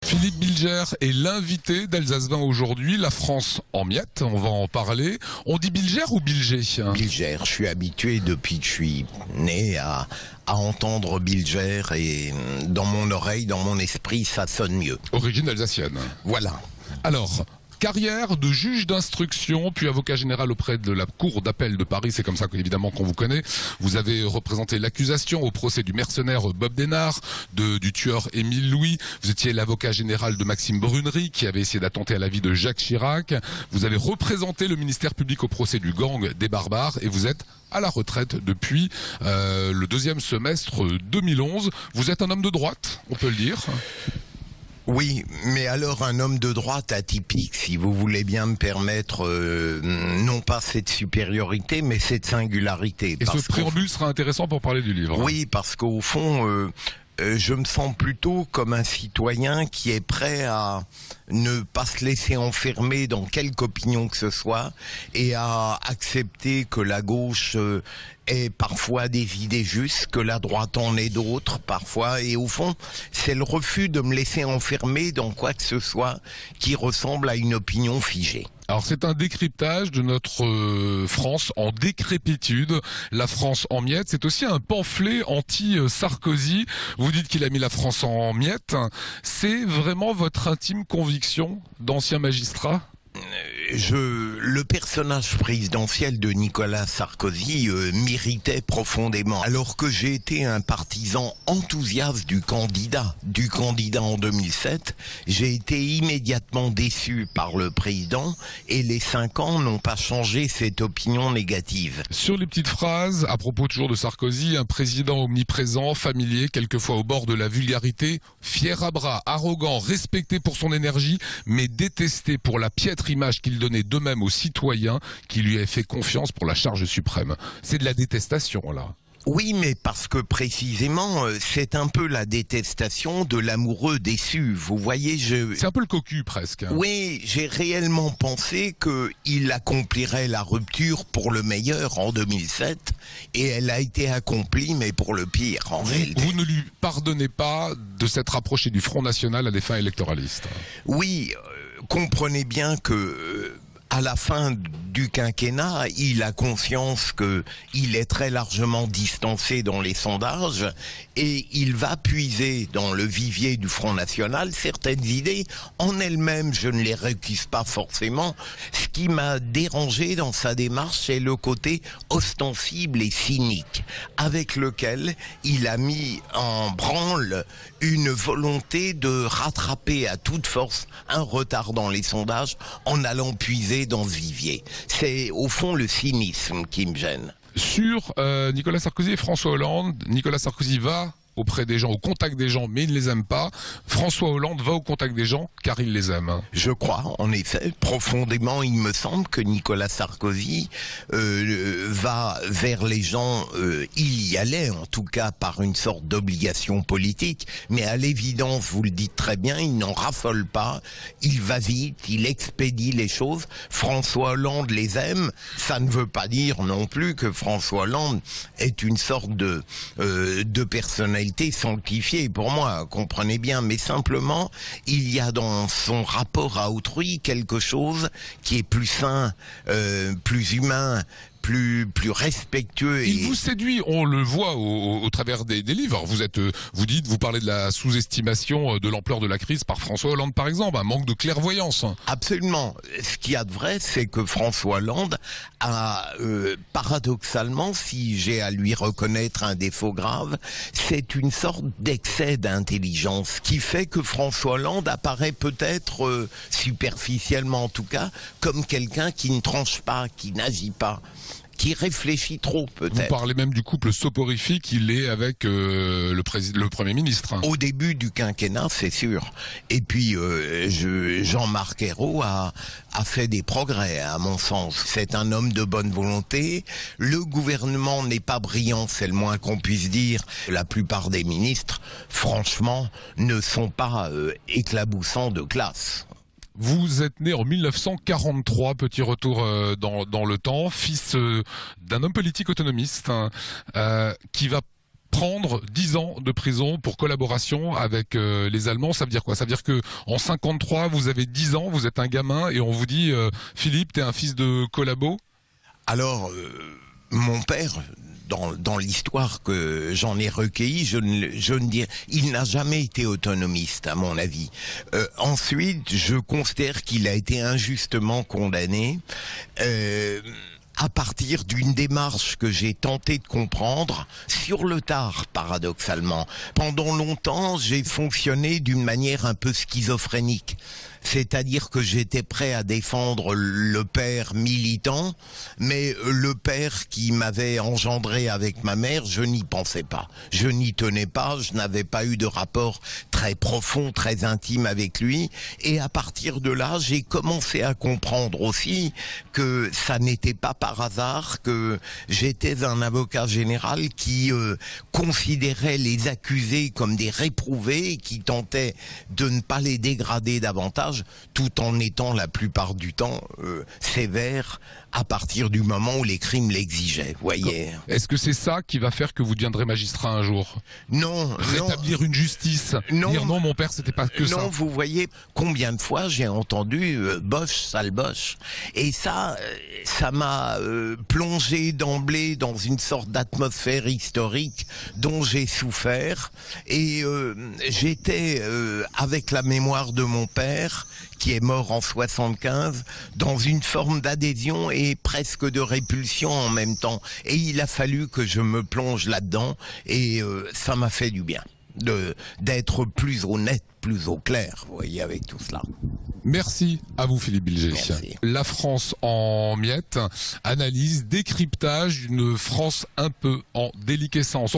Philippe Bilger est l'invité d'Alsace 20 aujourd'hui. La France en miettes, on va en parler. On dit Bilger ou Bilger? Bilger, je suis habitué depuis que je suis né à entendre Bilger et dans mon oreille, dans mon esprit, ça sonne mieux. Origine alsacienne. Voilà. Alors, carrière de juge d'instruction, puis avocat général auprès de la Cour d'appel de Paris, c'est comme ça évidemment qu'on vous connaît. Vous avez représenté l'accusation au procès du mercenaire Bob Denard, du tueur Émile Louis. Vous étiez l'avocat général de Maxime Brunery, qui avait essayé d'attenter à la vie de Jacques Chirac. Vous avez représenté le ministère public au procès du gang des barbares et vous êtes à la retraite depuis le deuxième semestre 2011. Vous êtes un homme de droite, on peut le dire. Oui, mais alors un homme de droite atypique, si vous voulez bien me permettre, non pas cette supériorité, mais cette singularité. Et ce préambule sera intéressant pour parler du livre. Oui, parce qu'au fond, je me sens plutôt comme un citoyen qui est prêt à ne pas se laisser enfermer dans quelque opinion que ce soit et à accepter que la gauche ait parfois des idées justes, que la droite en ait d'autres parfois, et au fond, c'est le refus de me laisser enfermer dans quoi que ce soit qui ressemble à une opinion figée. Alors c'est un décryptage de notre France en décrépitude, la France en miettes. C'est aussi un pamphlet anti-Sarkozy. Vous dites qu'il a mis la France en miettes. C'est vraiment votre intime conviction d'ancien magistrat ? Le personnage présidentiel de Nicolas Sarkozy m'irritait profondément. Alors que j'ai été un partisan enthousiaste du candidat en 2007, j'ai été immédiatement déçu par le président et les 5 ans n'ont pas changé cette opinion négative. Sur les petites phrases, à propos toujours de Sarkozy, un président omniprésent, familier, quelquefois au bord de la vulgarité, fier à bras, arrogant, respecté pour son énergie, mais détesté pour la piètre image qu'il donnait d'eux-mêmes aux citoyens qui lui avaient fait confiance pour la charge suprême. C'est de la détestation, là. Oui, mais parce que précisément, c'est un peu la détestation de l'amoureux déçu. Vous voyez, c'est un peu le cocu, presque. Oui, j'ai réellement pensé qu'il accomplirait la rupture pour le meilleur en 2007, et elle a été accomplie, mais pour le pire, en réalité. Vous ne lui pardonnez pas de s'être rapproché du Front National à des fins électoralistes. Oui, comprenez bien que à la fin du quinquennat, il a conscience qu'il est très largement distancé dans les sondages et il va puiser dans le vivier du Front National certaines idées. En elles-mêmes, je ne les récuse pas forcément. Ce qui m'a dérangé dans sa démarche, c'est le côté ostensible et cynique avec lequel il a mis en branle une volonté de rattraper à toute force un retard dans les sondages en allant puiser dans ce vivier. C'est au fond le cynisme qui me gêne. Sur Nicolas Sarkozy et François Hollande, Nicolas Sarkozy va auprès des gens, au contact des gens, mais il ne les aime pas. François Hollande va au contact des gens car il les aime. Je crois, en effet, profondément, il me semble que Nicolas Sarkozy va vers les gens, il y allait en tout cas par une sorte d'obligation politique, mais à l'évidence, vous le dites très bien, il n'en raffole pas, il va vite, il expédie les choses. François Hollande les aime, ça ne veut pas dire non plus que François Hollande est une sorte de personnalité sanctifiée pour moi, comprenez bien, mais simplement il y a dans son rapport à autrui quelque chose qui est plus sain, plus humain, plus respectueux. Il vous séduit, on le voit au travers des livres. Vous parlez de la sous-estimation de l'ampleur de la crise par François Hollande par exemple, un manque de clairvoyance. Absolument. Ce qu'il y a de vrai, c'est que François Hollande a, paradoxalement, si j'ai à lui reconnaître un défaut grave, c'est une sorte d'excès d'intelligence qui fait que François Hollande apparaît peut-être, superficiellement en tout cas, comme quelqu'un qui ne tranche pas, qui n'agit pas, qui réfléchit trop peut-être. Vous parlez même du couple soporifique qu'il est avec le Premier ministre. Au début du quinquennat, c'est sûr. Et puis Jean-Marc Ayrault a fait des progrès, à mon sens. C'est un homme de bonne volonté. Le gouvernement n'est pas brillant, c'est le moins qu'on puisse dire. La plupart des ministres, franchement, ne sont pas éclaboussants de classe. Vous êtes né en 1943, petit retour dans le temps, fils d'un homme politique autonomiste qui va prendre 10 ans de prison pour collaboration avec les Allemands. Ça veut dire quoi? Ça veut dire que en 53, vous avez 10 ans, vous êtes un gamin et on vous dit Philippe, t'es un fils de collabo? Alors, mon père, dans l'histoire que j'en ai recueillie, je ne dirais, il n'a jamais été autonomiste, à mon avis. Ensuite, je considère qu'il a été injustement condamné. À partir d'une démarche que j'ai tenté de comprendre sur le tard, paradoxalement. Pendant longtemps, j'ai fonctionné d'une manière un peu schizophrénique. C'est-à-dire que j'étais prêt à défendre le père militant, mais le père qui m'avait engendré avec ma mère, je n'y pensais pas. Je n'y tenais pas, je n'avais pas eu de rapport très profond, très intime avec lui. Et à partir de là, j'ai commencé à comprendre aussi que ça n'était pas par hasard que j'étais un avocat général qui considérait les accusés comme des réprouvés et qui tentait de ne pas les dégrader davantage, tout en étant la plupart du temps sévère à partir du moment où les crimes l'exigeaient, voyez. Est-ce que c'est ça qui va faire que vous deviendrez magistrat un jour? Non. Rétablir une justice. Non. Dire non, mon père, c'était pas que ça. Non, vous voyez combien de fois j'ai entendu Bosch, sale Bosch. Et ça m'a plongé d'emblée dans une sorte d'atmosphère historique dont j'ai souffert. Et j'étais, avec la mémoire de mon père, qui est mort en 75, dans une forme d'adhésion et presque de répulsion en même temps. Et il a fallu que je me plonge là-dedans, et ça m'a fait du bien d'être plus honnête, plus au clair, vous voyez, avec tout cela. Merci à vous, Philippe Bilger. Merci. La France en miettes, analyse, décryptage d'une France un peu en déliquescence.